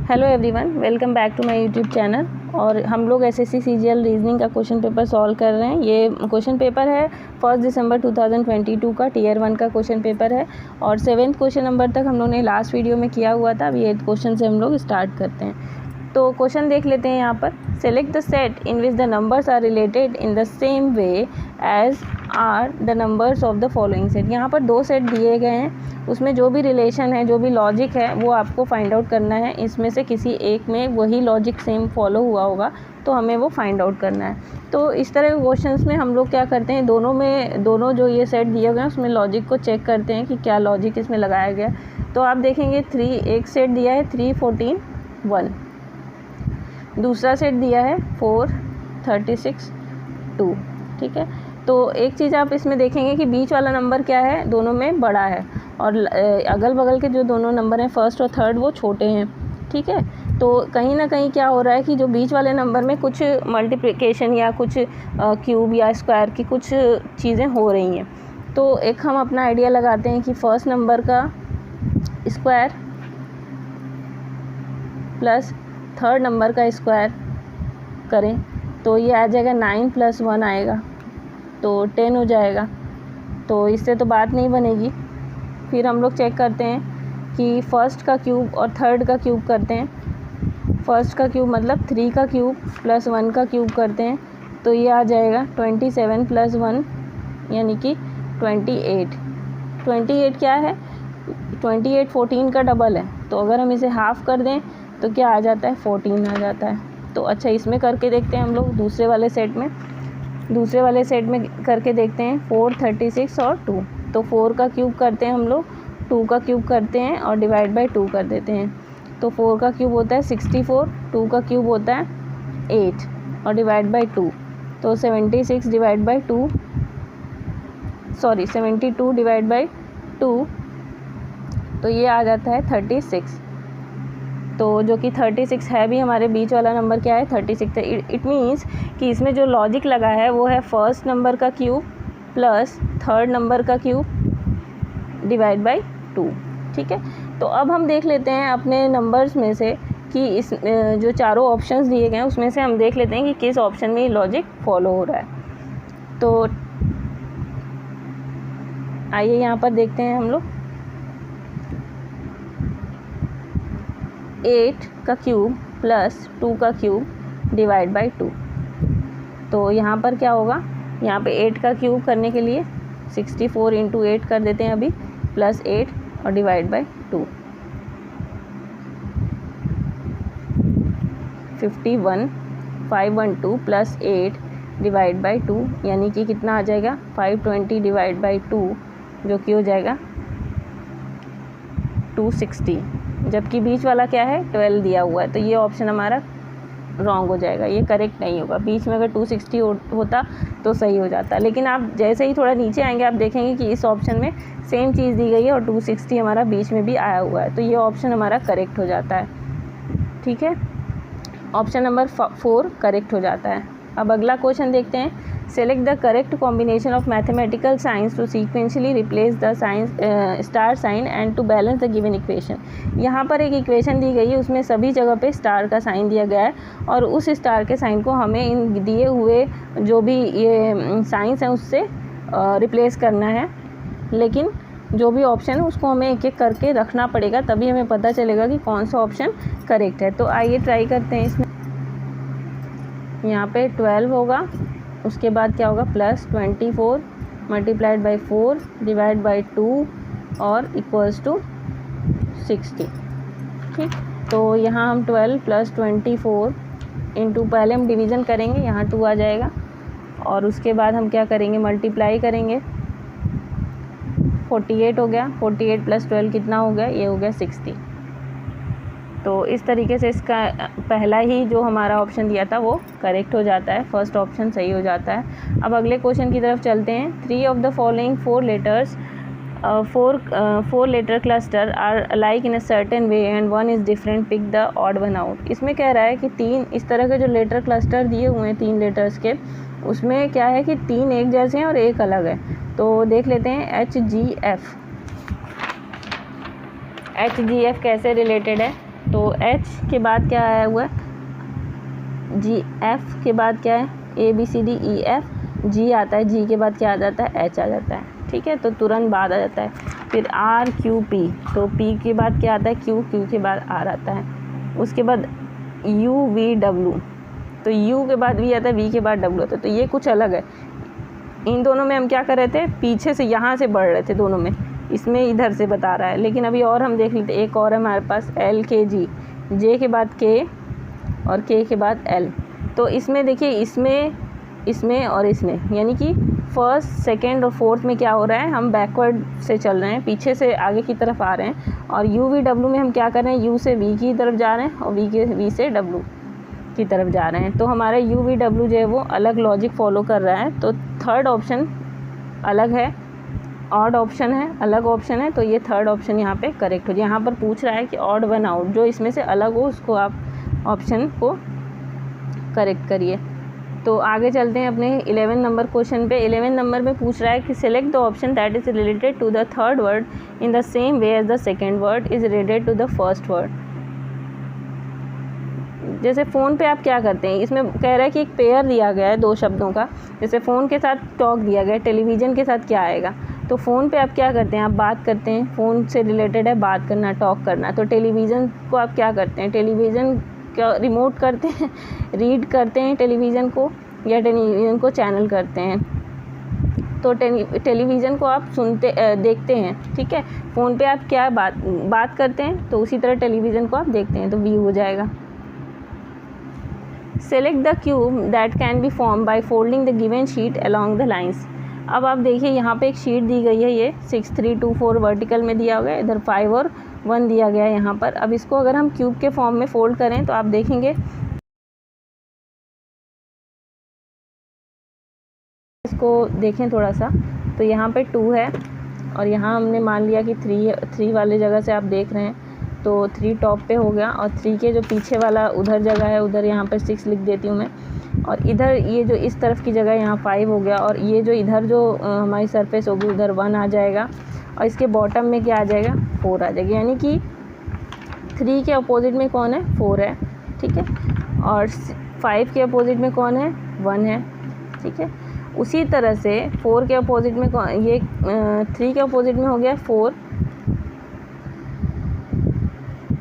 Hello everyone, welcome back to my YouTube channel. और हम लोग एसएससी सीजीएल रीजनिंग का क्वेश्चन पेपर सॉल्व कर रहे हैं। ये क्वेश्चन पेपर है 1 दिसंबर 2022 का टियर 1 का क्वेश्चन पेपर है और 7th क्वेश्चन नंबर तक हम लोगों ने लास्ट वीडियो में किया हुआ था। अभी 8th क्वेश्चन से हम लोग स्टार्ट करते हैं। तो क्वेश्चन देख लेते हैं यहाँ पर। Select the set in which the numbers are related in the same way as are the numbers of the following set. यहाँ पर 2 सेट दिए गए हैं, उसमें जो भी रिलेशन है, जो भी लॉजिक है, वो आपको फाइंड आउट करना है। इसमें से किसी एक में वही लॉजिक सेम फॉलो हुआ होगा तो हमें वो फाइंड आउट करना है। तो इस तरह के क्वेश्चंस में हम लोग क्या करते हैं, दोनों जो ये सेट दिए गए हैं उसमें लॉजिक को चेक करते हैं कि क्या लॉजिक इसमें लगाया गया। तो आप देखेंगे एक सेट दिया है 3, 14, 1, दूसरा सेट दिया है 4, 36, 2। ठीक है, तो एक चीज़ आप इसमें देखेंगे कि बीच वाला नंबर क्या है, दोनों में बड़ा है और अगल बगल के जो दोनों नंबर हैं फर्स्ट और थर्ड वो छोटे हैं। ठीक है, तो कहीं ना कहीं क्या हो रहा है कि जो बीच वाले नंबर में कुछ मल्टीप्लिकेशन या कुछ क्यूब या स्क्वायर की कुछ चीज़ें हो रही हैं। तो एक हम अपना आइडिया लगाते हैं कि फर्स्ट नंबर का स्क्वायर प्लस थर्ड नंबर का स्क्वायर करें तो ये आ जाएगा 9 + 1 आएगा तो 10 हो जाएगा। तो इससे तो बात नहीं बनेगी। फिर हम लोग चेक करते हैं कि फर्स्ट का क्यूब और थर्ड का क्यूब करते हैं। फर्स्ट का क्यूब मतलब 3 का क्यूब प्लस 1 का क्यूब करते हैं तो ये आ जाएगा 27 + 1 यानी कि 28। 28 क्या है, 28 14 का डबल है। तो अगर हम इसे हाफ़ कर दें तो क्या आ जाता है, 14 आ जाता है। तो अच्छा, इसमें करके देखते हैं हम लोग दूसरे वाले सेट में करके देखते हैं 4, 36 और 2। तो 4 का क्यूब करते हैं हम लोग, 2 का क्यूब करते हैं और डिवाइड बाय 2 कर देते हैं। तो 4 का क्यूब होता है 64, 2 का क्यूब होता है 8 और डिवाइड बाय 2। तो 72 डिवाइड बाय 2 तो ये आ जाता है 36। तो जो कि 36 है भी हमारे बीच वाला नंबर क्या है, 36 है। इट मीन्स कि इसमें जो लॉजिक लगा है वो है फर्स्ट नंबर का क्यूब प्लस थर्ड नंबर का क्यूब डिवाइड बाय 2। ठीक है, तो अब हम देख लेते हैं अपने नंबर्स में से कि इस जो चारों ऑप्शंस दिए गए हैं उसमें से हम देख लेते हैं कि किस ऑप्शन में ये लॉजिक फॉलो हो रहा है। तो आइए यहाँ पर देखते हैं हम लोग। 8 का क्यूब प्लस 2 का क्यूब डिवाइड बाय 2। तो यहाँ पर क्या होगा, यहाँ पे 8 का क्यूब करने के लिए 64 × 8 कर देते हैं अभी, प्लस 8 और divide by 2। 51 512 plus 8 divide by 2 यानी कि कितना आ जाएगा, 520 डिवाइड बाय 2 जो कि हो जाएगा 260। जबकि बीच वाला क्या है, 12 दिया हुआ है। तो ये ऑप्शन हमारा रॉन्ग हो जाएगा, ये करेक्ट नहीं होगा। बीच में अगर 260 होता तो सही हो जाता, लेकिन आप जैसे ही थोड़ा नीचे आएंगे आप देखेंगे कि इस ऑप्शन में सेम चीज़ दी गई है और 260 हमारा बीच में भी आया हुआ है। तो ये ऑप्शन हमारा करेक्ट हो जाता है। ठीक है, ऑप्शन नंबर 4 करेक्ट हो जाता है। अब अगला क्वेश्चन देखते हैं। Select the correct combination of mathematical science to sequentially replace the star sign and to balance the given equation. यहाँ पर एक इक्वेशन दी गई है, उसमें सभी जगह पे स्टार का साइन दिया गया है और उस स्टार के साइन को हमें इन दिए हुए जो भी ये साइंस हैं उससे रिप्लेस करना है। लेकिन जो भी ऑप्शन है उसको हमें एक एक करके रखना पड़ेगा, तभी हमें पता चलेगा कि कौन सा ऑप्शन करेक्ट है। तो आइए ट्राई करते हैं। इसमें यहाँ पे 12 होगा, उसके बाद क्या होगा, plus 24 multiplied by 4 divide by 2 और इक्वल्स टू 60। ठीक, तो यहाँ हम 12 + 24 इंटू, पहले हम डिवीज़न करेंगे, यहाँ 2 आ जाएगा और उसके बाद हम क्या करेंगे, मल्टीप्लाई करेंगे। 48 हो गया, 48 + 12 कितना हो गया, ये हो गया 60। तो इस तरीके से इसका पहला ही जो हमारा ऑप्शन दिया था वो करेक्ट हो जाता है, फर्स्ट ऑप्शन सही हो जाता है। अब अगले क्वेश्चन की तरफ चलते हैं। 3 of the following 4 letters 4 letter cluster are alike in a certain way and 1 is different, pick the odd one out. इसमें कह रहा है कि 3 इस तरह के जो लेटर क्लस्टर दिए हुए हैं 3 लेटर्स के, उसमें क्या है कि 3 एक जैसे हैं और एक अलग है। तो देख लेते हैं HGF कैसे रिलेटेड है। तो H के बाद क्या आया हुआ है, G, F के बाद क्या है, A B C D E F, G आता है, G के बाद क्या आ जाता है, H आ जाता है, ठीक है, तो तुरंत बाद आ जाता है। फिर R Q P, तो P के बाद क्या आता है, Q, Q के बाद R आता है। उसके बाद U V W, तो U के बाद V आता है, V के बाद W आता है, तो ये कुछ अलग है। इन दोनों में हम क्या कर रहे थे, पीछे से यहाँ से बढ़ रहे थे दोनों में, इसमें इधर से बता रहा है। लेकिन अभी और हम देख लेते, एक और है हमारे पास L K G, J के बाद K और K के बाद L। तो इसमें देखिए, इसमें और इसमें, यानी कि फर्स्ट, सेकंड और फोर्थ में क्या हो रहा है, हम बैकवर्ड से चल रहे हैं, पीछे से आगे की तरफ आ रहे हैं। और U V W में हम क्या कर रहे हैं, U से V की तरफ जा रहे हैं और V से W की तरफ जा रहे हैं। तो हमारा U V W जो है वो अलग लॉजिक फॉलो कर रहा है। तो थर्ड ऑप्शन अलग है, ऑड ऑप्शन है, अलग ऑप्शन है, तो ये थर्ड ऑप्शन यहाँ पे करेक्ट हो जाए। यहाँ पर पूछ रहा है कि ऑड वन आउट, जो इसमें से अलग हो उसको आप ऑप्शन को करेक्ट करिए। तो आगे चलते हैं अपने 11 नंबर क्वेश्चन पे। 11 नंबर में पूछ रहा है कि select the option that is related to the third word in the same way as the second word is related to the first word. जैसे फ़ोन पे आप क्या करते हैं, इसमें कह रहा है कि एक पेयर दिया गया है दो शब्दों का, जैसे फ़ोन के साथ टॉक दिया गया है, टेलीविज़न के साथ क्या आएगा। तो फ़ोन पे आप क्या करते हैं, आप बात करते हैं, फ़ोन से रिलेटेड है बात करना, टॉक करना। तो टेलीविज़न को आप क्या करते हैं, टेलीविज़न क्या रिमोट करते हैं, रीड करते हैं टेलीविज़न को, या टेलीविज़न को चैनल करते हैं। तो टेलीविज़न को आप देखते हैं, ठीक है। फ़ोन पे आप क्या बात करते हैं, तो उसी तरह टेलीविज़न को आप देखते हैं, तो व्यू हो जाएगा। Select the cube that can be form by folding the given sheet along the lines. अब आप देखिए, यहाँ पे एक शीट दी गई है, ये 6 3 2 4 वर्टिकल में दिया गया है, इधर 5 और 1 दिया गया है यहाँ पर। अब इसको अगर हम क्यूब के फॉर्म में फोल्ड करें तो आप देखेंगे, इसको देखें थोड़ा सा, तो यहाँ पे 2 है और यहाँ हमने मान लिया कि 3 वाले जगह से आप देख रहे हैं, तो 3 टॉप पे हो गया, और 3 के जो पीछे वाला उधर जगह है, उधर यहाँ पर 6 लिख देती हूँ मैं, और इधर ये जो इस तरफ की जगह यहाँ 5 हो गया, और ये जो इधर जो हमारी सरफेस होगी उधर 1 आ जाएगा, और इसके बॉटम में क्या आ जाएगा, 4 आ जाएगा। यानी कि 3 के अपोजिट में कौन है, 4 है, ठीक है, और 5 के अपोजिट में कौन है, 1 है, ठीक है। उसी तरह से 4 के अपोजिट में कौन, ये 3 के अपोजिट में हो गया 4,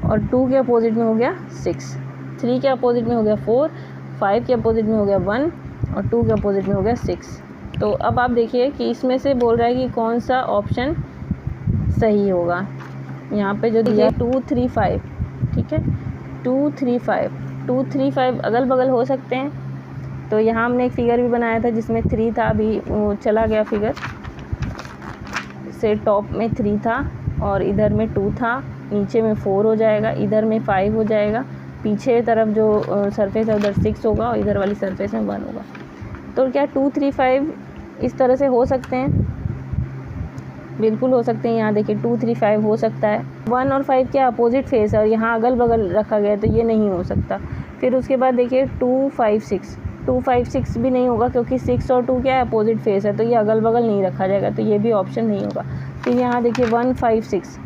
और 2 के अपोजिट में हो गया 6, 3 के अपोजिट में हो गया 4, 5 के अपोजिट में हो गया 1, और 2 के अपोजिट में हो गया 6। तो अब आप देखिए कि इसमें से बोल रहा है कि कौन सा ऑप्शन सही होगा। यहाँ पे जो दिया 2 3 5, ठीक है, 2 3 5, 2 3 5 अगल बगल हो सकते हैं। तो यहाँ हमने एक फिगर भी बनाया था जिसमें 3 था, अभी वो चला गया फिगर से, टॉप में 3 था और इधर में 2 था, नीचे में 4 हो जाएगा, इधर में 5 हो जाएगा, पीछे तरफ जो सरफेस है उधर 6 होगा और इधर वाली सरफेस में 1 होगा। तो क्या 2 3 5 इस तरह से हो सकते हैं, बिल्कुल हो सकते हैं। यहाँ देखिए 2 3 5 हो सकता है। 1 और 5 क्या अपोजिट फेस है और यहाँ अगल बगल रखा गया है, तो ये नहीं हो सकता। फिर उसके बाद देखिए 2 5 6, 2 5 6 भी नहीं होगा क्योंकि 6 और 2 क्या है, अपोजिट फेस है, तो ये अगल बगल नहीं रखा जाएगा, तो ये भी ऑप्शन नहीं होगा। फिर यहाँ देखिए 1 5 6,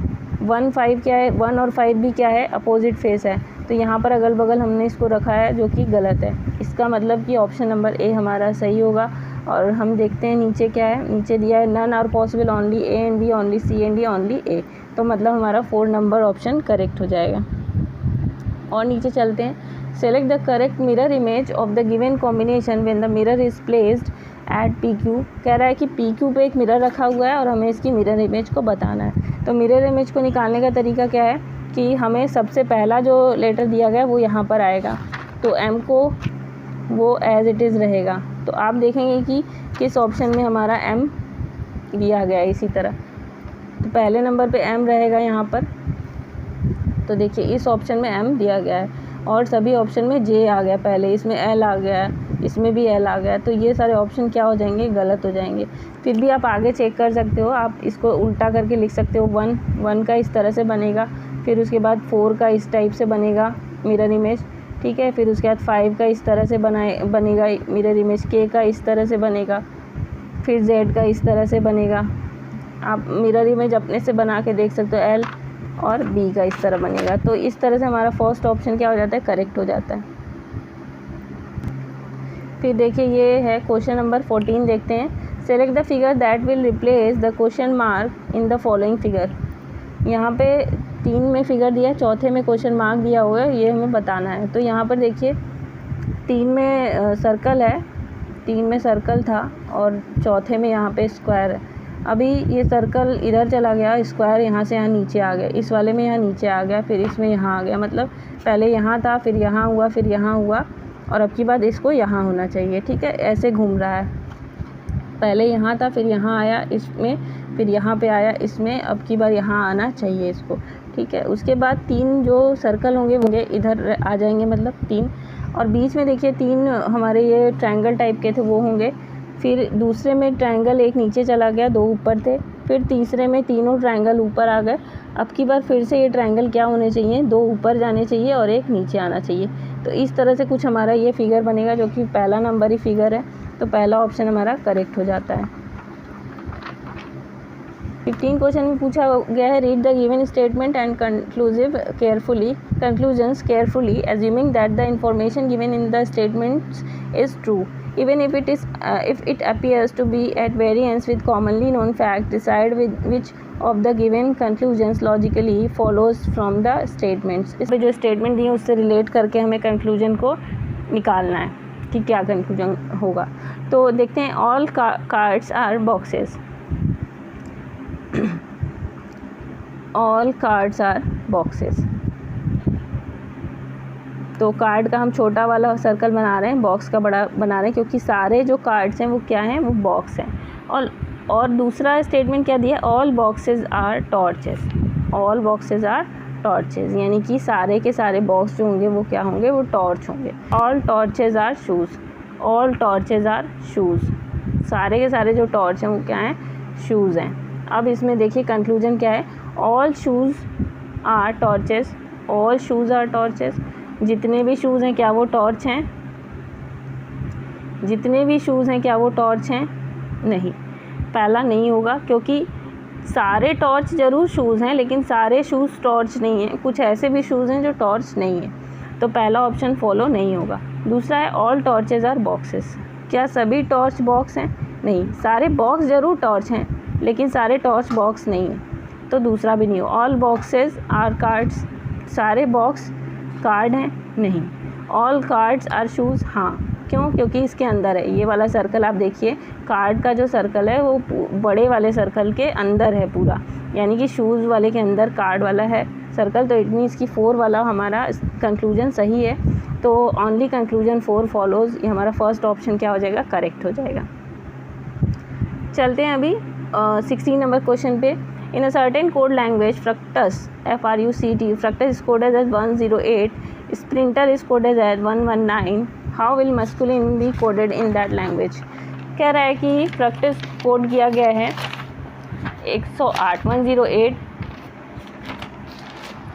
1 5 क्या है, 1 और 5 भी क्या है, अपोजिट फेस है, तो यहाँ पर अगल बगल हमने इसको रखा है जो कि गलत है। इसका मतलब कि ऑप्शन नंबर ए हमारा सही होगा। और हम देखते हैं नीचे क्या है, नीचे दिया है none are possible, only A and B, only C and D, only A, तो मतलब हमारा 4 नंबर ऑप्शन करेक्ट हो जाएगा। और नीचे चलते हैं, select the correct mirror image of the given combination when the mirror is placed at P Q. कह रहा है कि पी क्यू पे एक मिरर रखा हुआ है और हमें इसकी मिरर इमेज को बताना है। तो मिरर इमेज को निकालने का तरीका क्या है कि हमें सबसे पहला जो लेटर दिया गया है वो यहाँ पर आएगा, तो एम को वो एज इट इज़ रहेगा। तो आप देखेंगे कि किस ऑप्शन में हमारा एम दिया गया है। इसी तरह तो पहले नंबर पे एम रहेगा यहाँ पर, तो देखिए इस ऑप्शन में एम दिया गया है, और सभी ऑप्शन में जे आ गया, पहले इसमें एल आ गया, इसमें भी एल आ गया, तो ये सारे ऑप्शन क्या हो जाएंगे, गलत हो जाएंगे। फिर भी आप आगे चेक कर सकते हो, आप इसको उल्टा करके लिख सकते हो। 1 का इस तरह से बनेगा, फिर उसके बाद 4 का इस टाइप से बनेगा मिरर इमेज, ठीक है। फिर उसके बाद 5 का इस तरह से बनेगा मिरर इमेज, के का इस तरह से बनेगा, फिर जेड का इस तरह से बनेगा। आप मिरर इमेज अपने से बना के देख सकते हो। और बी का इस तरह बनेगा। तो इस तरह से हमारा फर्स्ट ऑप्शन क्या हो जाता है, करेक्ट हो जाता है। फिर देखिए ये है क्वेश्चन नंबर 14 देखते हैं। Select the figure that will replace the question mark in the following figure. यहाँ पे 3 में फिगर दिया है, चौथे में क्वेश्चन मार्क दिया हुआ है, ये हमें बताना है। तो यहाँ पर देखिए 3 में सर्कल है, 3 में सर्कल था और चौथे में यहाँ पे स्क्वायर है। अभी ये सर्कल इधर चला गया, स्क्वायर यहाँ से यहाँ नीचे आ गया, इस वाले में यहाँ नीचे आ गया, फिर इसमें यहाँ आ गया। मतलब पहले यहाँ था, फिर यहाँ हुआ, फिर यहाँ हुआ, और अब की बात इसको यहाँ होना चाहिए। ठीक है, ऐसे घूम रहा है। पहले यहाँ था, फिर यहाँ आया इसमें, फिर यहाँ पे आया इसमें, अब की बार यहाँ आना चाहिए इसको। ठीक है, उसके बाद 3 जो सर्कल होंगे इधर आ जाएंगे, मतलब 3। और बीच में देखिए 3 हमारे ये ट्रायंगल टाइप के थे, वो होंगे। फिर दूसरे में ट्रायंगल एक नीचे चला गया, 2 ऊपर थे। फिर तीसरे में तीनों ट्रायंगल ऊपर आ गए। अब की बार फिर से ये ट्रायंगल क्या होने चाहिए, 2 ऊपर जाने चाहिए और 1 नीचे आना चाहिए। तो इस तरह से कुछ हमारा ये फिगर बनेगा, जो कि पहला नंबर ही फिगर है। तो पहला ऑप्शन हमारा करेक्ट हो जाता है। 15 क्वेश्चन में पूछा गया है, read the given statement and conclusions carefully assuming that the information given in the statements is true, even if it appears to be at variance with commonly known fact. Decide which of the given conclusions logically follows from the statements. इसमें जो statement दी है उससे relate करके हमें conclusion को निकालना है कि क्या कंक्लूजन होगा। तो देखते हैं, all cards are boxes. All cards are boxes. तो कार्ड का हम छोटा वाला सर्कल बना रहे हैं, बॉक्स का बड़ा बना रहे हैं, क्योंकि सारे जो कार्ड्स हैं वो क्या हैं, वो बॉक्स हैं। और दूसरा स्टेटमेंट क्या दिया, all boxes are torches. All boxes are torches, यानी कि सारे के सारे बॉक्स जो होंगे वो क्या होंगे, वो टॉर्च होंगे। All torches are shoes. All torches are shoes, सारे के सारे जो टॉर्च हैं वो क्या हैं, शूज़ हैं। अब इसमें देखिए कंक्लूजन क्या है, all shoes are torches. All shoes are torches, जितने भी शूज़ हैं क्या वो टॉर्च हैं, जितने भी शूज़ हैं क्या वो टॉर्च हैं, नहीं, पहला नहीं होगा, क्योंकि सारे टॉर्च ज़रूर शूज़ हैं लेकिन सारे शूज़ टॉर्च नहीं हैं। कुछ ऐसे भी शूज़ हैं जो टॉर्च नहीं है, तो पहला ऑप्शन फॉलो नहीं होगा। दूसरा है ऑल टॉर्चेज आर बॉक्सेस। क्या सभी टॉर्च बॉक्स हैं, नहीं, सारे बॉक्स ज़रूर टॉर्च हैं लेकिन सारे टॉर्च बॉक्स नहीं हैं, तो दूसरा भी नहीं हो। ऑल बॉक्सेस आर कार्ड्स, सारे बॉक्स कार्ड हैं, नहीं। ऑल कार्ड्स आर शूज़, हाँ, क्यों, क्योंकि इसके अंदर है। ये वाला सर्कल आप देखिए, कार्ड का जो सर्कल है वो बड़े वाले सर्कल के अंदर है पूरा, यानी कि शूज़ वाले के अंदर कार्ड वाला है सर्कल। तो इट मीन्स कि 4 वाला हमारा कंक्लूजन सही है। तो ओनली कंक्लूजन 4 फॉलोज़, ये हमारा फर्स्ट ऑप्शन क्या हो जाएगा, करेक्ट हो जाएगा। चलते हैं अभी 16 नंबर क्वेश्चन पे। In a certain code language fructus FRUCT, fructus is coded as 108, sprinter is coded as 119, how will masculine be coded in that language. कह रहा है कि फ्रक्टस कोड किया गया है 108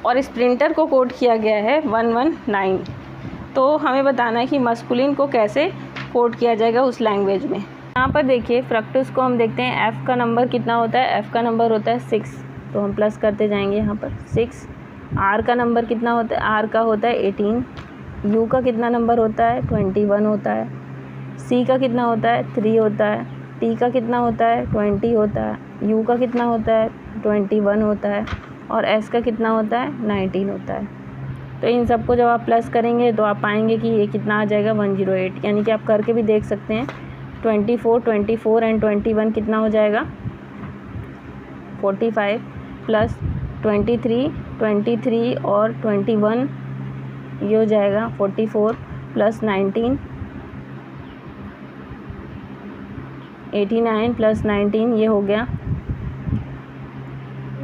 और स्प्रिंटर को कोड किया गया है 119। तो हमें बताना है कि मस्कुलिन को कैसे कोड किया जाएगा उस लैंग्वेज में। यहाँ पर देखिए फ्रक्टस को हम देखते हैं, F का नंबर कितना होता है, F का नंबर होता है 6, तो हम प्लस करते जाएंगे यहाँ पर 6। R का नंबर कितना होता है, R का होता है 18। U का कितना नंबर होता है, 21 होता है। C का कितना होता है, 3 होता है। T का कितना होता है, 20 होता है। U का कितना होता है, 21 होता है। और S का कितना होता है, 19 होता है। तो इन सबको जब आप प्लस करेंगे तो आप पाएंगे कि ये कितना आ जाएगा, 108। यानी कि आप करके भी देख सकते हैं, 24 एंड 21 कितना हो जाएगा, 45 प्लस 23 और 21 ये हो जाएगा 44 प्लस 19 89 प्लस 19 ये हो गया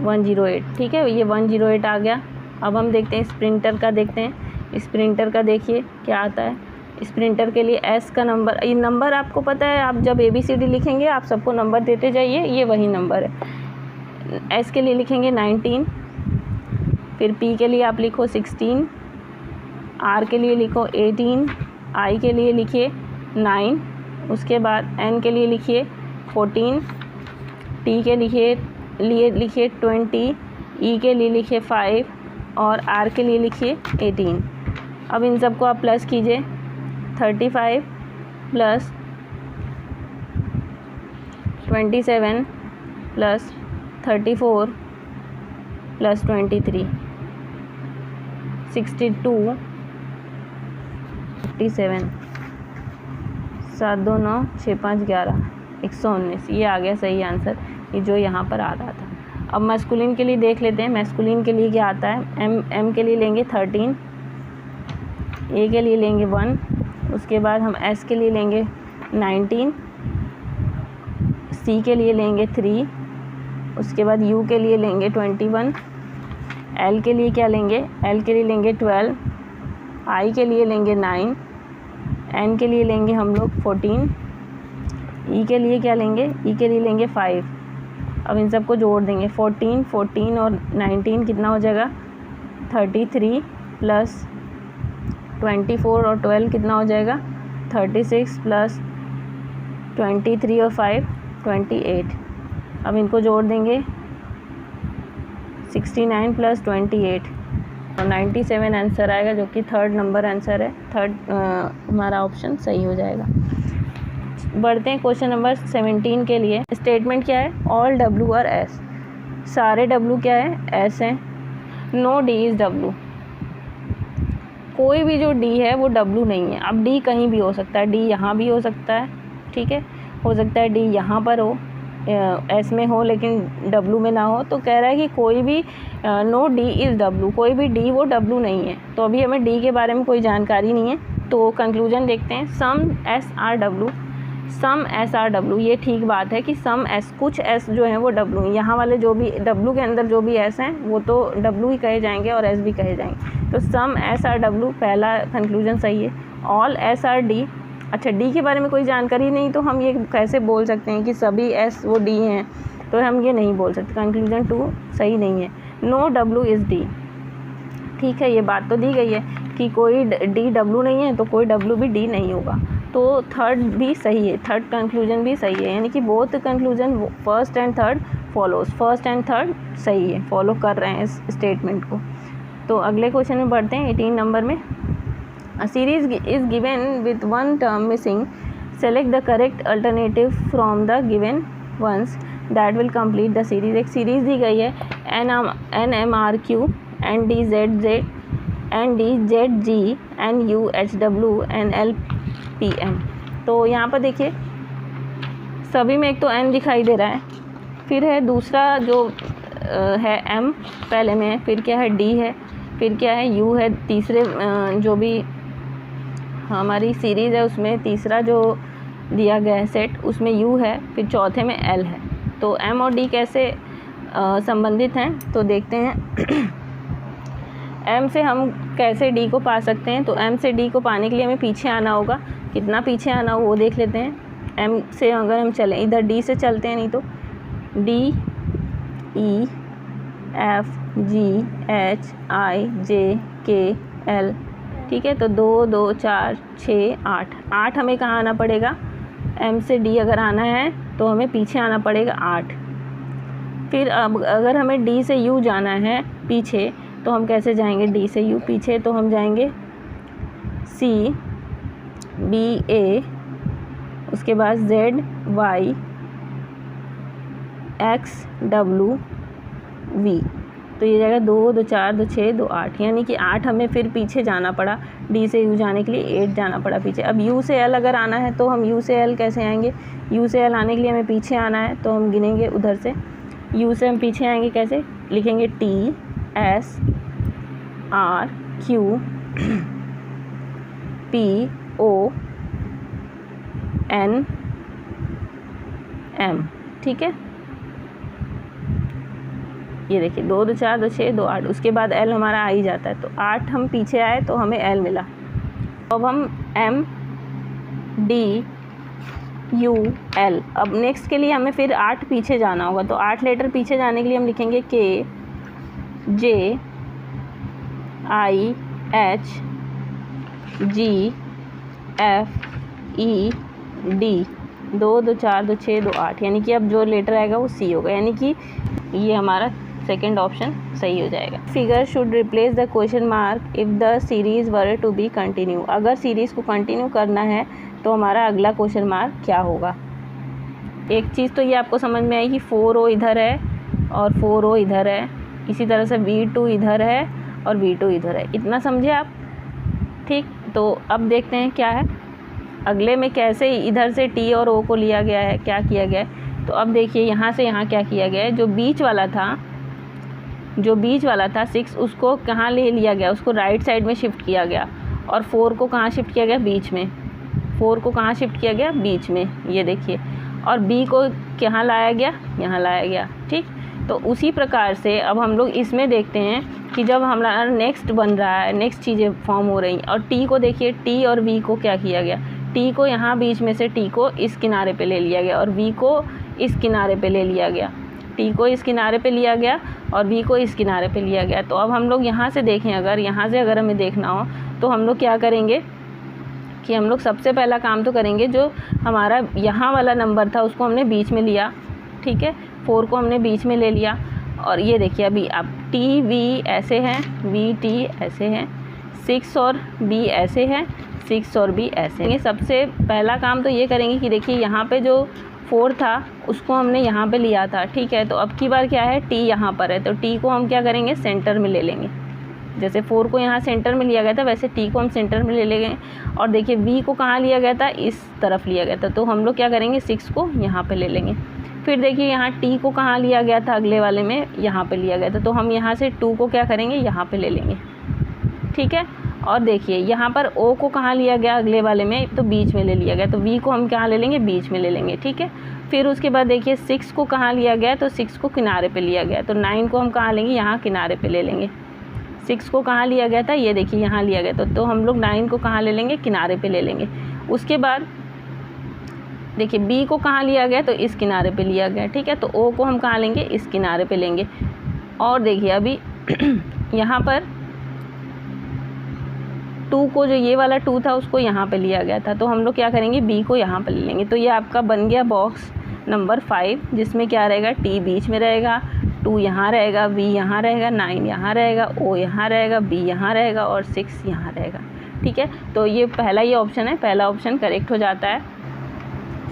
108। ठीक है, ये 108 आ गया। अब हम देखते हैं स्प्रिंटर का, देखते हैं स्प्रिंटर का। देखिए क्या आता है स्प्रिंटर के लिए, S का नंबर, ये नंबर आपको पता है, आप जब ABCD लिखेंगे आप सबको नंबर देते जाइए, ये वही नंबर है। S के लिए लिखेंगे 19, फिर P के लिए आप लिखो 16, R के लिए लिखो 18, I के लिए लिखिए 9, उसके बाद N के लिए लिखिए 14, T के लिए लिखिए 20, ई के लिए लिखिए 5 और आर के लिए लिखिए 18। अब इन सबको आप प्लस कीजिए, 35 प्लस 27 प्लस 34 प्लस 23, 62, 57, 7 2 9 6 5 11, 119। ये आ गया सही आंसर, ये जो यहाँ पर आ रहा था। अब मैस्कुलिन के लिए देख लेते हैं। मैस्कुलिन के लिए क्या आता है, एम के लिए लेंगे 13, ए के लिए लेंगे 1, उसके बाद हम एस के लिए लेंगे 19, सी के लिए लेंगे 3, उसके बाद यू के लिए लेंगे 21, एल के लिए क्या लेंगे, एल के लिए लेंगे 12, आई के लिए लेंगे 9, एन के लिए लेंगे हम लोग 14, ई के लिए क्या लेंगे, ई के लिए लेंगे 5। अब इन सबको जोड़ देंगे, 14 14 और 19 कितना हो जाएगा 33 प्लस 24 और 12 कितना हो जाएगा 36 प्लस 23 और 5 28। अब इनको जोड़ देंगे, 69 प्लस 28 और 97 आंसर आएगा, जो कि थर्ड नंबर आंसर है। थर्ड हमारा ऑप्शन सही हो जाएगा। बढ़ते हैं क्वेश्चन नंबर 17 के लिए। स्टेटमेंट क्या है, ऑल डब्ल्यू आर एस, सारे डब्ल्यू क्या है, एस हैं। नो डी इज़ डब्ल्यू, कोई भी जो डी है वो डब्ल्यू नहीं है। अब डी कहीं भी हो सकता है, डी यहाँ भी हो सकता है, ठीक है, हो सकता है डी यहाँ पर हो, एस में हो लेकिन डब्ल्यू में ना हो। तो कह रहा है कि कोई भी नो डी इज़ डब्ल्यू, कोई भी डी वो डब्ल्यू नहीं है। तो अभी हमें डी के बारे में कोई जानकारी नहीं है, तो कंक्लूजन देखते हैं। सम एस आर डब्ल्यू, सम एस आर डब्ल्यू, ये ठीक बात है कि सम एस, कुछ एस जो हैं वो डब्ल्यू, यहाँ वाले जो भी डब्ल्यू के अंदर जो भी एस हैं वो तो डब्ल्यू ही कहे जाएंगे और एस भी कहे जाएंगे। तो सम एस आर डब्ल्यू पहला कंक्लूजन सही है। ऑल एस आर डी, अच्छा डी के बारे में कोई जानकारी नहीं, तो हम ये कैसे बोल सकते हैं कि सभी एस वो डी हैं, तो हम ये नहीं बोल सकते। कंक्लूजन 2 सही नहीं है। नो डब्ल्यू इज़ डी, ठीक है, ये बात तो दी गई है कि कोई डी डब्ल्यू नहीं है तो कोई डब्ल्यू भी डी नहीं होगा। तो थर्ड भी सही है, थर्ड कंक्लूजन भी सही है, यानी कि both conclusion first and third follows, first and third सही है, फॉलो कर रहे हैं इस स्टेटमेंट को। तो अगले क्वेश्चन में बढ़ते हैं 18 नंबर में। A series is given with one term missing. Select the correct alternative from the given ones that will complete the series. एक सीरीज़ दी गई है, NMRQ, NDZZ, NDZG, NUHW, NLPM। तो यहाँ पर देखिए सभी में एक तो N दिखाई दे रहा है, फिर है दूसरा जो है M पहले में है, फिर क्या है D है, फिर क्या है U है, तीसरे जो भी हमारी सीरीज़ है उसमें तीसरा जो दिया गया है सेट उसमें U है, फिर चौथे में L है। तो M और D कैसे संबंधित हैं तो देखते हैं। M से हम कैसे D को पा सकते हैं, तो M से D को पाने के लिए हमें पीछे आना होगा। कितना पीछे आना हो वो देख लेते हैं। M से अगर हम चलें, इधर D से चलते हैं, नहीं तो D E F G H I J K L, ठीक है। तो 2 2 4 6 8, 8 हमें कहाँ आना पड़ेगा, M से D अगर आना है तो हमें पीछे आना पड़ेगा 8। फिर अब अगर हमें D से U जाना है पीछे, तो हम कैसे जाएंगे D से U पीछे, तो हम जाएंगे C B A, उसके बाद Z Y X W V, तो ये जाएगा 2 2 4 2 6 2 8, यानी कि 8 हमें फिर पीछे जाना पड़ा। D से U जाने के लिए 8 जाना पड़ा पीछे। अब U से L अगर आना है तो हम U से L कैसे आएंगे, U से L आने के लिए हमें पीछे आना है, तो हम गिनेंगे उधर से। U से हम पीछे आएंगे कैसे, लिखेंगे T S R Q P O N M, ठीक है। ये देखिए 2 2 4 2 6 2 8, उसके बाद L हमारा आ ही जाता है, तो 8 हम पीछे आए तो हमें L मिला। अब हम M D U L, अब नेक्स्ट के लिए हमें फिर 8 पीछे जाना होगा, तो 8 लेटर पीछे जाने के लिए हम लिखेंगे K J I H G F E D, 2 2 4 2 6 2 8, यानी कि अब जो लेटर आएगा वो C होगा, यानी कि ये हमारा सेकेंड ऑप्शन सही हो जाएगा। Figure should replace the question mark if the series were to be continue. अगर सीरीज़ को कंटिन्यू करना है तो हमारा अगला क्वेश्चन मार्क क्या होगा। एक चीज़ तो ये आपको समझ में आई कि 4O इधर है और 4O इधर है, इसी तरह से V2 इधर है और V2 इधर है, इतना समझे आप। ठीक, तो अब देखते हैं क्या है अगले में, कैसे इधर से T और O को लिया गया है, क्या किया गया है। तो अब देखिए यहाँ से यहाँ क्या किया गया है, जो बीच वाला था 6, उसको कहाँ ले लिया गया, उसको राइट साइड में शिफ्ट किया गया, और 4 को कहाँ शिफ्ट किया गया, बीच में। 4 को कहाँ शिफ्ट किया गया, बीच में, ये देखिए। और B को कहाँ लाया गया, यहाँ लाया गया। ठीक, तो उसी प्रकार से अब हम लोग इसमें देखते हैं कि जब हमारा नेक्स्ट बन रहा है, नेक्स्ट चीज़ें फॉर्म हो रही हैं, और T को देखिए, T और V को क्या किया गया, T को यहाँ बीच में से T को इस किनारे पे ले लिया गया और V को इस किनारे पे ले लिया गया। T को इस किनारे पे लिया गया और V को इस किनारे पे लिया गया। तो अब हम लोग यहाँ से देखें, अगर यहाँ से अगर हमें देखना हो तो हम लोग क्या करेंगे कि हम लोग सबसे पहला काम तो करेंगे, जो हमारा यहाँ वाला नंबर था उसको हमने बीच में लिया। ठीक है, 4 को हमने बीच में ले लिया, और ये देखिए अभी आप T V ऐसे हैं, V T ऐसे हैं, 6 और B ऐसे हैं, 6 और B ऐसे हैं। सबसे पहला काम तो ये करेंगे कि देखिए यहाँ पे जो 4 था उसको हमने यहाँ पे लिया था। ठीक है, तो अब की बार क्या है, T यहाँ पर है, तो T को हम क्या करेंगे, सेंटर में ले लेंगे। जैसे 4 को यहाँ सेंटर में लिया गया था, वैसे T को हम सेंटर में ले लेंगे। और देखिए V को कहाँ लिया गया था, इस तरफ लिया गया था, तो हम लोग क्या करेंगे, 6 को यहाँ पे ले लेंगे। फिर देखिए यहाँ T को कहाँ लिया गया था, अगले वाले में यहाँ पे लिया गया था, तो हम यहाँ से 2 को क्या करेंगे, यहाँ पे ले लेंगे। ठीक है, और देखिए यहाँ पर O को कहाँ लिया गया, अगले वाले में, तो बीच में ले लिया गया, तो V को हम कहाँ ले लेंगे, बीच में ले लेंगे। ठीक है, फिर उसके बाद देखिए 6 को कहाँ लिया गया, तो 6 को किनारे पे लिया गया, तो 9 को हम कहाँ लेंगे, यहाँ किनारे पे ले लेंगे। 6 को कहाँ लिया गया था, ये देखिए यहाँ लिया गया, तो हम लोग 9 को कहाँ ले लेंगे, किनारे पे ले लेंगे। उसके बाद देखिए B को कहाँ लिया गया, तो इस किनारे पे लिया गया। ठीक है, तो O को हम कहाँ लेंगे, इस किनारे पे लेंगे। और देखिए अभी यहाँ पर 2 को, जो ये वाला 2 था उसको यहाँ पे लिया गया था, तो हम लोग क्या करेंगे, B को यहाँ पे ले लेंगे। तो ये आपका बन गया बॉक्स नंबर 5, जिसमें क्या रहेगा, T बीच में रहेगा, 2 यहाँ रहेगा, V यहाँ रहेगा, 9 यहाँ रहेगा, O यहाँ रहेगा, B यहाँ रहेगा और 6 यहाँ रहेगा। ठीक है, तो ये पहला ये ऑप्शन है, पहला ऑप्शन करेक्ट हो जाता है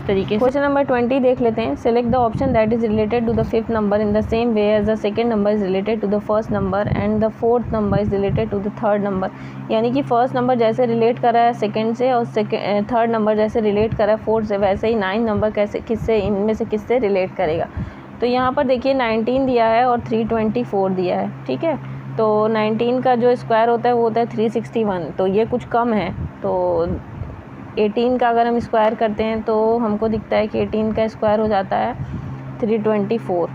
इस तरीके से। क्वेश्चन नंबर 20 देख लेते हैं। Select the option that is related to the 5th number in the same way as the second number is related to the first number and the 4th number is related to the 3rd number. यानी कि first number जैसे relate कर रहा है second से, और 3rd number जैसे relate कर रहा है 4th से, वैसे ही 9th नंबर कैसे किससे, इनमें से किससे रिलेट करेगा। तो यहाँ पर देखिए 19 दिया है और 324 दिया है। ठीक है, तो 19 का जो स्क्वायर होता है वो होता है 361, तो ये कुछ कम है। तो 18 का अगर हम स्क्वायर करते हैं तो हमको दिखता है कि 18 का स्क्वायर हो जाता है 324,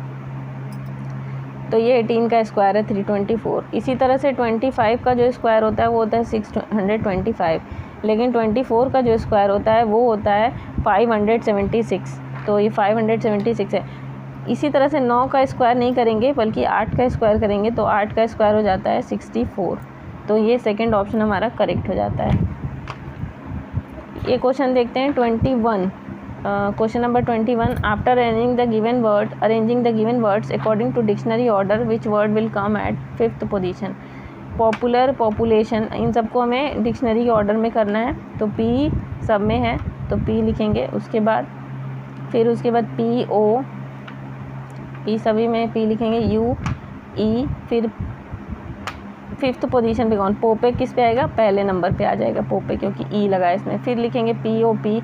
तो ये 18 का स्क्वायर है 324। इसी तरह से 25 का जो स्क्वायर होता है वो होता है 625, लेकिन 24 का जो स्क्वायर होता है वो होता है 576, तो ये 576 है। इसी तरह से 9 का स्क्वायर नहीं करेंगे बल्कि 8 का स्क्वायर करेंगे, तो 8 का स्क्वायर हो जाता है 64, तो ये सेकंड ऑप्शन हमारा करेक्ट हो जाता है। ये क्वेश्चन देखते हैं 21, question number 21। After arranging the given words according to dictionary order which word will come at 5th position. Popular, population, इन सबको हमें डिक्शनरी ऑर्डर में करना है। तो P सब में है तो P लिखेंगे, उसके बाद PO, P सभी में P लिखेंगे, U E, फिर 5th पोजीशन पे कौन, पोपे किस पे आएगा, पहले नंबर पे आ जाएगा पोपे, क्योंकि E लगा है इसमें। फिर लिखेंगे POP,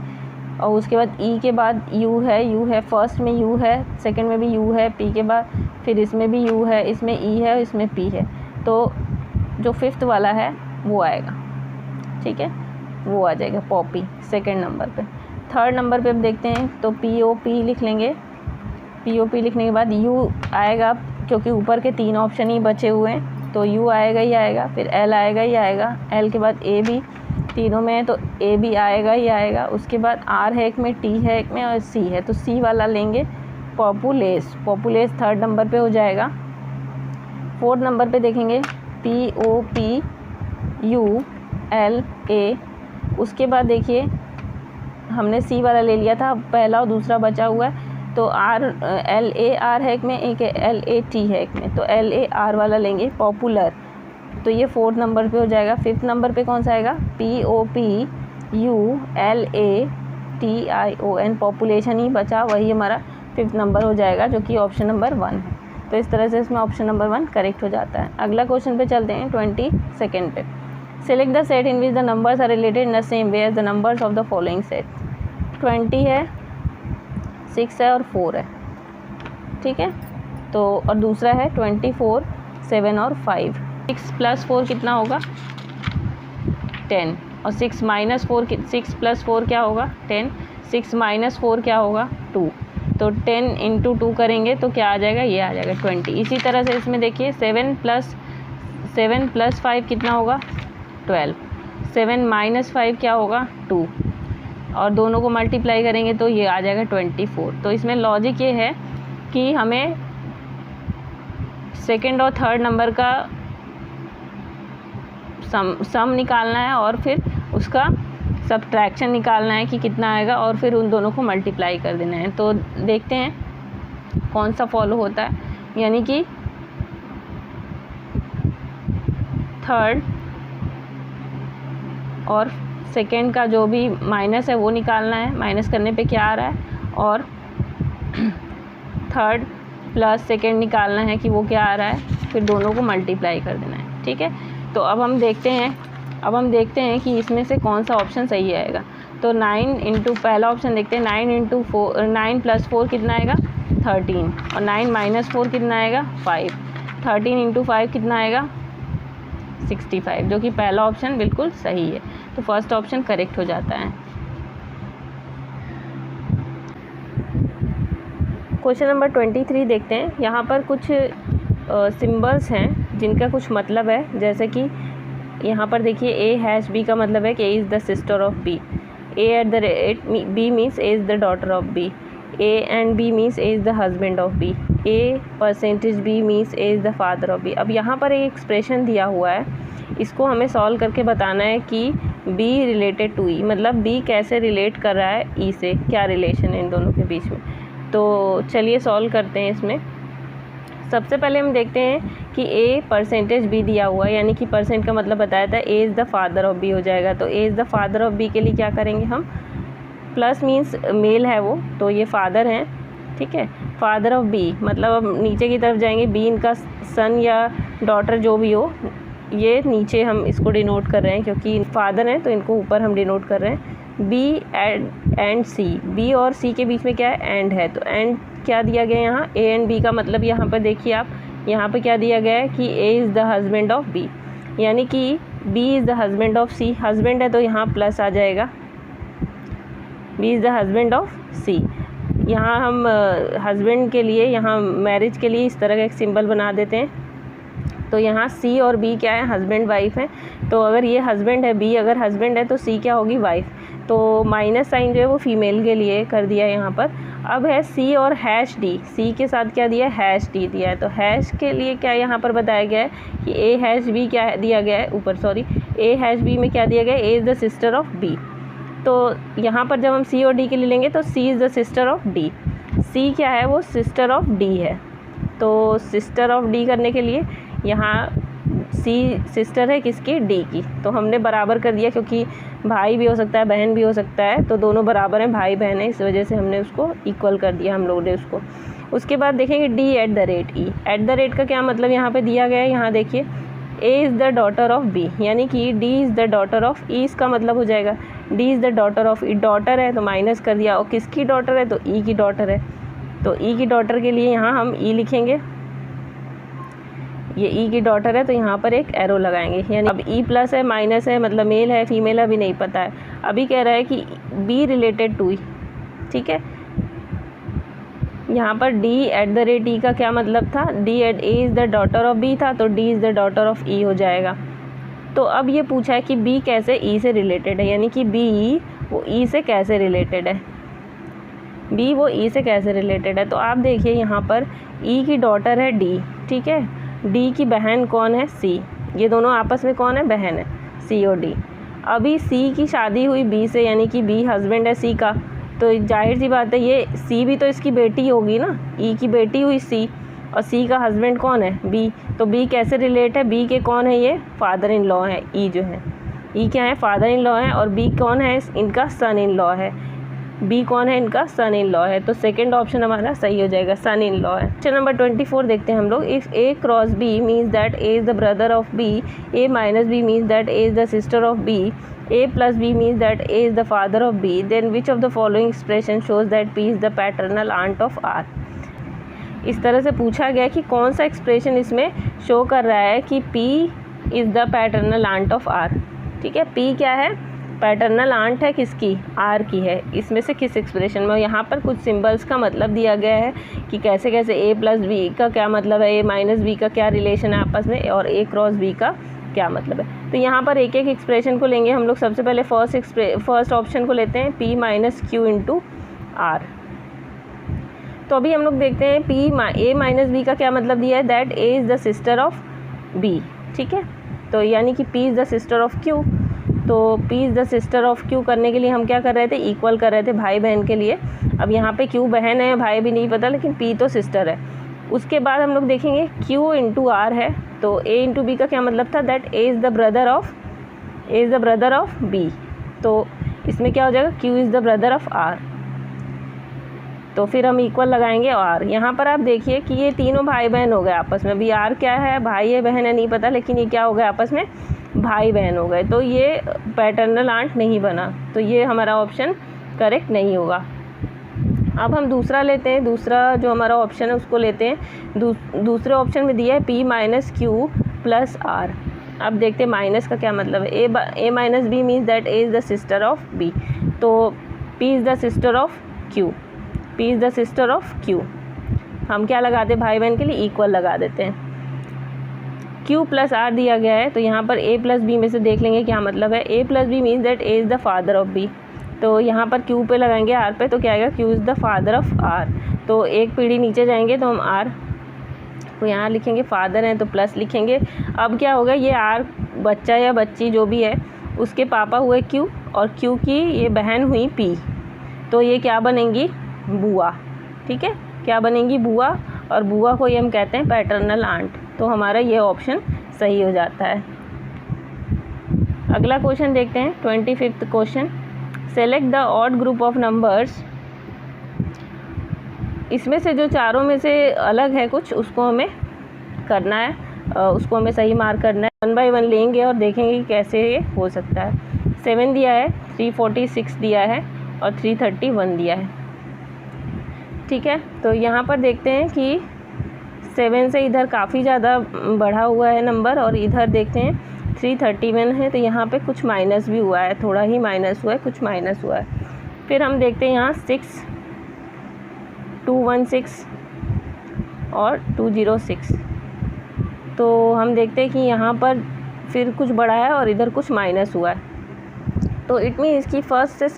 और उसके बाद E के बाद U है, फर्स्ट में U है, सेकंड में भी U है, P के बाद फिर इसमें भी U है, इसमें E है, इसमें P है, तो जो 5th वाला है वो आएगा। ठीक है, वो आ जाएगा पॉपी सेकंड नंबर पे। 3rd नंबर पे अब देखते हैं, तो POP लिख लेंगे। POP लिखने के बाद U आएगा, क्योंकि ऊपर के 3 ऑप्शन ही बचे हुए हैं, तो U आएगा ही आएगा, फिर L आएगा ही आएगा, L के बाद A भी तीनों में है तो A भी आएगा ही आएगा। उसके बाद R है एक में, T है एक में और C है, तो C वाला लेंगे पॉपुलेस 3rd नंबर पे हो जाएगा। 4th नंबर पे देखेंगे POP U L A। उसके बाद देखिए हमने C वाला ले लिया था, पहला और दूसरा बचा हुआ है, तो LAR है एक में, एक LAT है एक में, तो LAR वाला लेंगे पॉपुलर, तो ये 4th नंबर पे हो जाएगा। 5th नंबर पे कौन सा आएगा? POPULATION, पॉपुलेशन ही बचा, वही हमारा 5th नंबर हो जाएगा, जो कि ऑप्शन नंबर 1 है। तो इस तरह से इसमें ऑप्शन नंबर 1 करेक्ट हो जाता है। अगला क्वेश्चन पे चलते हैं 22nd पे। Select the set in which the numbers are related in the same way as the numbers of the following set. 20 है, 6 है और 4 है, ठीक है। तो और दूसरा है 24, 7 और 5। 6 + 4 कितना होगा? 10, और 6 - 4, 6 + 4 क्या होगा? 10, 6 - 4 क्या होगा? 2। तो 10 × 2 करेंगे तो क्या आ जाएगा? ये आ जाएगा 20। इसी तरह से इसमें देखिए 7 + 5 कितना होगा? 12। 7 - 5 क्या होगा? 2, और दोनों को मल्टीप्लाई करेंगे तो ये आ जाएगा 24। तो इसमें लॉजिक ये है कि हमें सेकंड और थर्ड नंबर का सम निकालना है और फिर उसका सब्ट्रैक्शन निकालना है कि कितना आएगा, और फिर उन दोनों को मल्टीप्लाई कर देना है। तो देखते हैं कौन सा फॉलो होता है, यानी कि थर्ड और सेकेंड का जो भी माइनस है वो निकालना है, माइनस करने पे क्या आ रहा है, और थर्ड प्लस सेकेंड निकालना है कि वो क्या आ रहा है, फिर दोनों को मल्टीप्लाई कर देना है, ठीक है। तो अब हम देखते हैं कि इसमें से कौन सा ऑप्शन सही आएगा। तो 9 पहला ऑप्शन देखते हैं, 9 + 4 कितना आएगा? 13, और 9 - 4 कितना आएगा? 5। 13 × 5 कितना आएगा? 65, जो कि पहला ऑप्शन बिल्कुल सही है। तो फर्स्ट ऑप्शन करेक्ट हो जाता है। क्वेश्चन नंबर 23 देखते हैं। यहाँ पर कुछ सिंबल्स हैं जिनका कुछ मतलब है, जैसे कि यहाँ पर देखिए A#B का मतलब है कि A is the sister of B, A@B means A is the daughter of B, A&B means A is the husband of B, A%B means A is the father of B। अब यहाँ पर एक expression दिया हुआ है, इसको हमें solve करके बताना है कि B रिलेटेड टू E, मतलब B कैसे रिलेट कर रहा है E से, क्या रिलेशन है इन दोनों के बीच में। तो चलिए सॉल्व करते हैं इसमें। सबसे पहले हम देखते हैं कि A%B दिया हुआ है, यानी कि परसेंट का मतलब बताया था A is the father of B हो जाएगा। तो A is the father of B के लिए क्या करेंगे हम? प्लस मीन्स मेल है वो, तो ये फादर हैं, ठीक है। फादर ऑफ B मतलब अब नीचे की तरफ जाएंगे, B इनका सन या डॉटर जो भी हो, ये नीचे हम इसको डिनोट कर रहे हैं क्योंकि फादर हैं तो इनको ऊपर हम डिनोट कर रहे हैं। B एंड C, B और C के बीच में क्या है? एंड है। तो एंड क्या दिया गया यहाँ? A एंड B का मतलब यहाँ पर देखिए आप, यहाँ पर क्या दिया गया है कि A is the husband of B, यानी कि B is the husband of C। Husband है तो यहाँ प्लस आ जाएगा, B is the husband of C। यहाँ हम हस्बैंड के लिए, यहाँ मैरिज के लिए इस तरह का एक सिंबल बना देते हैं। तो यहाँ C और B क्या है? हस्बैंड वाइफ है। तो अगर ये हस्बैंड है, B अगर हस्बैंड है तो C क्या होगी? वाइफ। तो माइनस साइन जो है वो फीमेल के लिए कर दिया है यहाँ पर। अब है C और #D, C के साथ क्या दिया है? #D दिया है। तो हैश के लिए क्या यहाँ पर बताया गया है कि A#B क्या दिया गया है ऊपर, सॉरी, A#B में क्या दिया गया है? A is the sister of B। तो यहाँ पर जब हम C और D के लिए लेंगे तो C is the sister of D, C क्या है? वो सिस्टर ऑफ D है। तो सिस्टर ऑफ D करने के लिए यहाँ C सिस्टर है किसकी? D की। तो हमने बराबर कर दिया, क्योंकि भाई भी हो सकता है, बहन भी हो सकता है, तो दोनों बराबर हैं, भाई बहन है, इस वजह से हमने उसको इक्वल कर दिया हम लोगों ने उसको। उसके बाद देखेंगे D@E का क्या मतलब यहाँ पे दिया गया है? यहाँ देखिए A is the daughter of B, यानी कि D is the daughter of E, इसका मतलब हो जाएगा D is the daughter of E। Daughter है तो माइनस कर दिया, और किसकी डॉटर है? तो E की डॉटर है। तो E की डॉटर के लिए यहाँ हम E लिखेंगे, ये E की डॉटर है तो यहाँ पर एक एरो लगाएंगे, यानी अब E प्लस है, माइनस है, मतलब मेल है फीमेल है अभी नहीं पता है। अभी कह रहा है कि B रिलेटेड टू E, ठीक है। यहाँ पर D@E का क्या मतलब था? A is the daughter of B था, तो D is the daughter of E हो जाएगा। तो अब ये पूछा है कि B कैसे E से रिलेटेड है, यानी कि B वो E से कैसे रिलेटेड है, B वो E से कैसे रिलेटेड है। तो आप देखिए यहाँ पर E की डॉटर है D, ठीक है, D की बहन कौन है? C। ये दोनों आपस में कौन है? बहन है, C और D। अभी C की शादी हुई B से, यानी कि B हस्बैंड है C का, तो जाहिर सी बात है ये सी भी तो इसकी बेटी होगी ना, ई की बेटी हुई सी, और सी का हस्बैंड कौन है, बी। तो बी कैसे रिलेट है, बी के कौन है, ये फादर इन लॉ है, ई जो है, ई क्या है, फादर इन लॉ है, और बी कौन है, इनका सन इन लॉ है। बी कौन है, इनका सन इन लॉ है। तो सेकंड ऑप्शन हमारा सही हो जाएगा, सन इन लॉ है। क्वेश्चन नंबर 24 देखते हैं हम लोग। If A cross B means that A is the brother of B, A minus B means that A is the sister of B, A plus B means that A is the father of B, then which of the following expression shows that P is the paternal aunt of R. इस तरह से पूछा गया कि कौन सा expression इसमें show कर रहा है कि P is the paternal aunt of R. ठीक है, पी क्या है, पैटर्नल आंट है किसकी, आर की है। इसमें से किस एक्सप्रेशन में, यहाँ पर कुछ सिंबल्स का मतलब दिया गया है कि कैसे कैसे ए प्लस बी का क्या मतलब है, ए माइनस बी का क्या रिलेशन है आपस में, और ए क्रॉस बी का क्या मतलब है। तो यहाँ पर एक एक एक्सप्रेशन को लेंगे हम लोग। सबसे पहले फर्स्ट ऑप्शन को लेते हैं, P minus Q into R. तो अभी हम लोग देखते हैं पी ए माइनस बी का क्या मतलब दिया है, that A is the sister of B. ठीक है, तो यानी कि P is the sister of Q. तो P is the sister of Q करने के लिए हम क्या कर रहे थे, इक्वल कर रहे थे भाई बहन के लिए। अब यहाँ पे क्यू बहन है, भाई भी नहीं पता, लेकिन पी तो सिस्टर है। उसके बाद हम लोग देखेंगे क्यू इंटू आर है, तो ए इंटू बी का क्या मतलब था, that A is the brother of B. तो इसमें क्या हो जाएगा, Q is the brother of R. तो फिर हम इक्वल लगाएंगे आर। यहाँ पर आप देखिए कि ये तीनों भाई बहन हो गए आपस में। अभी आर क्या है, भाई है बहन है नहीं पता, लेकिन ये क्या हो गए आपस में, भाई बहन हो गए। तो ये पैटर्नल आंट नहीं बना, तो ये हमारा ऑप्शन करेक्ट नहीं होगा। अब हम दूसरा लेते हैं, दूसरा जो हमारा ऑप्शन है उसको लेते हैं। दूसरे ऑप्शन में दिया है P minus Q plus R. अब देखते हैं माइनस का क्या मतलब है। A minus B means that A is the sister of B, तो P is the sister of Q, P is the sister of Q. हम क्या लगाते हैं, भाई बहन के लिए इक्वल लगा देते हैं। क्यू प्लस आर दिया गया है, तो यहाँ पर ए प्लस बी में से देख लेंगे क्या मतलब है। A plus B means that A is the father of B, तो यहाँ पर क्यू पे लगाएंगे आर पे, तो क्या आएगा, Q is the father of R. तो एक पीढ़ी नीचे जाएंगे तो हम आर को यहाँ लिखेंगे, फादर हैं तो प्लस लिखेंगे। अब क्या होगा, ये आर बच्चा या बच्ची जो भी है उसके पापा हुए क्यू, और क्यू की ये बहन हुई पी, तो ये क्या बनेंगी, बुआ। ठीक है, क्या बनेंगी, बुआ, और बुआ को ये हम कहते हैं पैटर्नल आंट। तो हमारा ये ऑप्शन सही हो जाता है। अगला क्वेश्चन देखते हैं, 25वां question. Select the odd group of numbers. इसमें से जो चारों में से अलग है कुछ, उसको हमें करना है, उसको हमें सही मार्क करना है। 1 बाय 1 लेंगे और देखेंगे कि कैसे ये हो सकता है। 7 दिया है, 346 दिया है, और 331 दिया है। ठीक है, तो यहाँ पर देखते हैं कि 7 से इधर काफ़ी ज़्यादा बढ़ा हुआ है नंबर, और इधर देखते हैं 331 है, तो यहाँ पे कुछ माइनस भी हुआ है, थोड़ा ही माइनस हुआ है, कुछ माइनस हुआ है। फिर हम देखते हैं यहाँ 6, 216 और 206, तो हम देखते हैं कि यहाँ पर फिर कुछ बढ़ा है और इधर कुछ माइनस हुआ है। तो इट मीन इसकी फर्स्ट से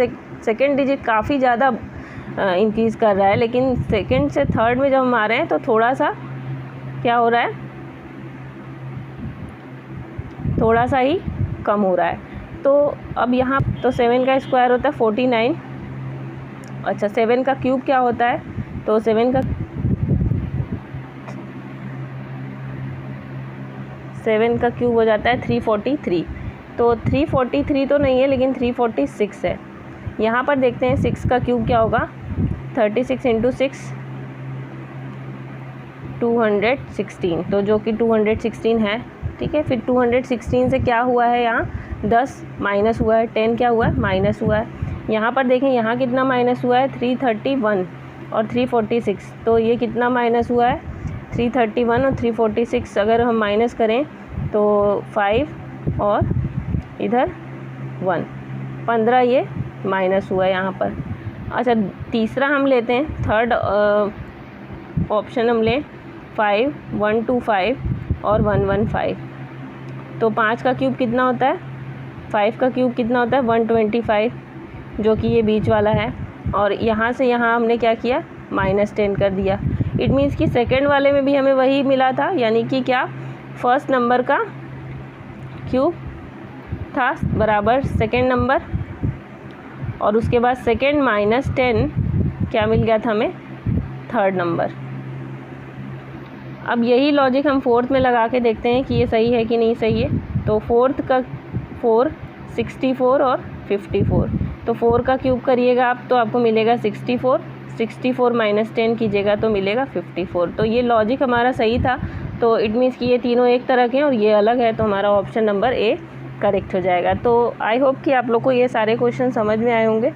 सेकेंड डिजिट काफ़ी ज़्यादा इंक्रीज़ कर रहा है, लेकिन सेकंड से थर्ड में जब हम आ रहे हैं तो थोड़ा सा क्या हो रहा है, थोड़ा सा ही कम हो रहा है। तो अब यहाँ तो 7 का स्क्वायर होता है 49। अच्छा, 7 का क्यूब क्या होता है, तो 7 का क्यूब हो जाता है 343। तो 343 तो नहीं है, लेकिन 346 है। यहाँ पर देखते हैं 6 का क्यूब क्या होगा, 36 इंटू 6 216, तो जो कि 216 है। ठीक है, फिर 216 से क्या हुआ है, यहाँ 10 माइनस हुआ है, 10 क्या हुआ है, माइनस हुआ है। यहाँ पर देखें यहाँ कितना माइनस हुआ है, 331 और 346, तो ये कितना माइनस हुआ है, 331 और 346 अगर हम माइनस करें तो 5 और इधर 1, 15 ये माइनस हुआ है यहाँ पर। अच्छा, तीसरा हम लेते हैं, थर्ड ऑप्शन हम लें 5, 125 और 115। तो 5 का क्यूब कितना होता है, 5 का क्यूब कितना होता है, 125, जो कि ये बीच वाला है। और यहाँ से यहाँ हमने क्या किया, -10 कर दिया। इट मीन्स कि सेकेंड वाले में भी हमें वही मिला था, यानी कि क्या, फर्स्ट नंबर का क्यूब था बराबर सेकेंड नंबर, और उसके बाद सेकेंड -10 क्या मिल गया था हमें, थर्ड नंबर। अब यही लॉजिक हम फोर्थ में लगा के देखते हैं कि ये सही है कि नहीं सही है। तो फोर्थ का 4, 64 और 54, तो 4 का क्यूब करिएगा आप तो आपको मिलेगा 64, 64 - 10 कीजिएगा तो मिलेगा 54। तो ये लॉजिक हमारा सही था। तो इट मीन्स कि ये तीनों एक तरह के हैं और ये अलग है, तो हमारा ऑप्शन नंबर ए करेक्ट हो जाएगा। तो आई होप कि आप लोग को ये सारे क्वेश्चन समझ में आए होंगे।